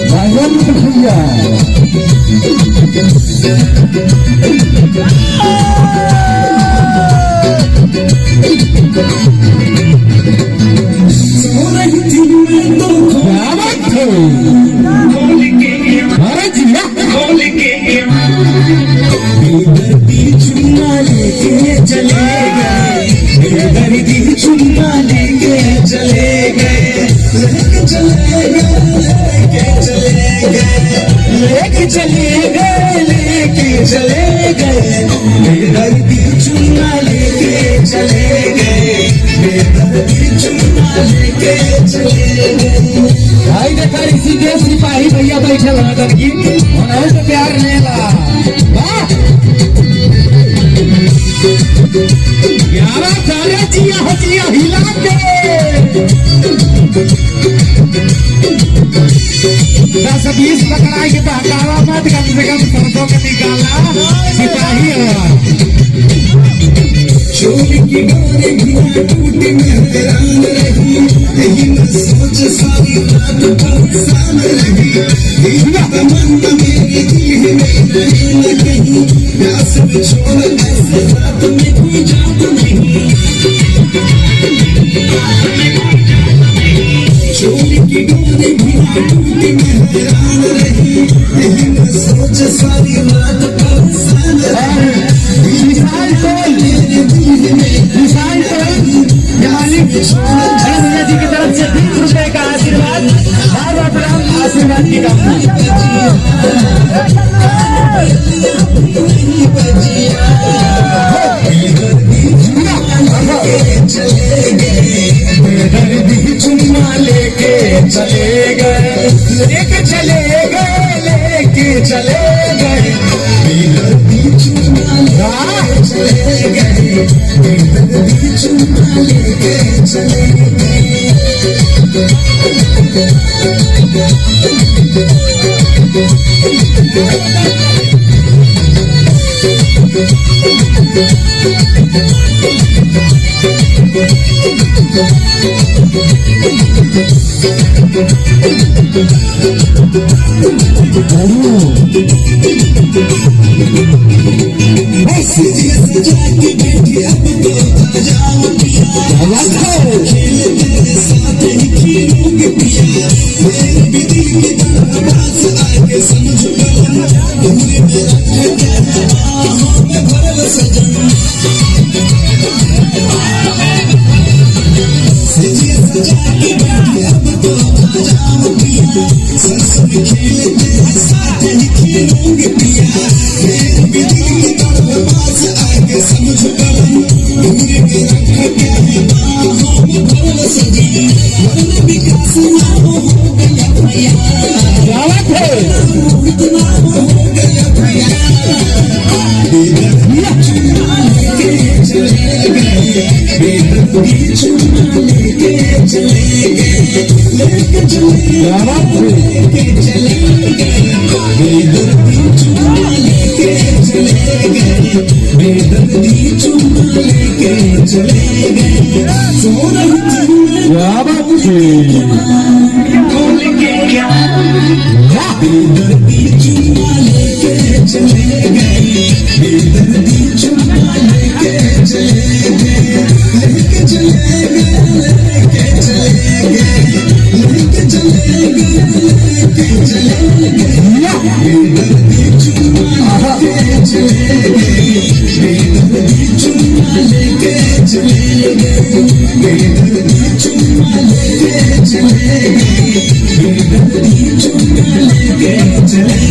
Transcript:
भगवंत भैया चुम्मा लेके चले गए, दर्दी चुम्मा लेके चले गए, लेके चले गए, लेके चले गए, लेके चले गए, दर्दी चुम्मा लेके चले गए, दर्दी चुम्मा लेके चले गए। भाई देखा इसी के सिपाही भैया बैठे लड़न की उन्होंने तो प्यार लेला। ग्यारह सारे जिया हजिया हिला के 10-20 पकड़ाई के बहकावा मत, कम से कम सरसों के निकाला सिपाही चोरी की डोरे घिया टूटी मेहरान रही, यही न सोच सारी रात परेशान रही, तमन्ना मेरी दिल में रही न कहीं, प्यास में छोड़ ऐसे रात में कोई जादू नहीं। चोरी की डोरे घिया टूटी मेहरान रही, यही न सोच सारी रात परेशान रही, भैया जी की तरफ से 20 रुपए का आशीर्वाद, आशीर्वाद की चले गए, चुम्मा लेके चले गए, लेके चले गए, लेके चले गए, चुम्मा लेके चले गए, चुम्मा लेके चले गए। सजा के बैठी अब तो आ जाओ पिया, खेल तेरे साथ ही खेलोगे पिया, मेरे भी दिल की दरवाज़ आके समझो दूरी में रखा क्या है बाहों में भरल सजन। सजा के बैठी अब तो आ जाओ पिया, सरसों में खेल तेरे साथ ही खेलोगे पिया, मेरे भी दिल की दरवाज़ आके समझो दूरी में रखा क्या है बाहों में भरल सजन। वरना विकास नाम हो गया भैया, इतना हो गया भैया, चुम्मा लेके चले गए, बेदर्दी चुम्मा लेके चले गए, लेके चले गए, बेदर्दी चुम्मा लेके चले गए, बेदर्दी चुम्मा लेके चले गए। सो रही थी बेदर्दी चुम्मा लेके चले गए, बेदर्दी चुम्मा लेके चले गए, लेके चले गए, लेके चले गए, लेके चले गए, लेके चले गए, बेदर्दी चुम्मा लेके चले गए, बेदर्दी चुम्मा लेके चले गए, बेदर्दी चुम्मा लेके चले गए, बेदर्दी चुम्मा लेके चले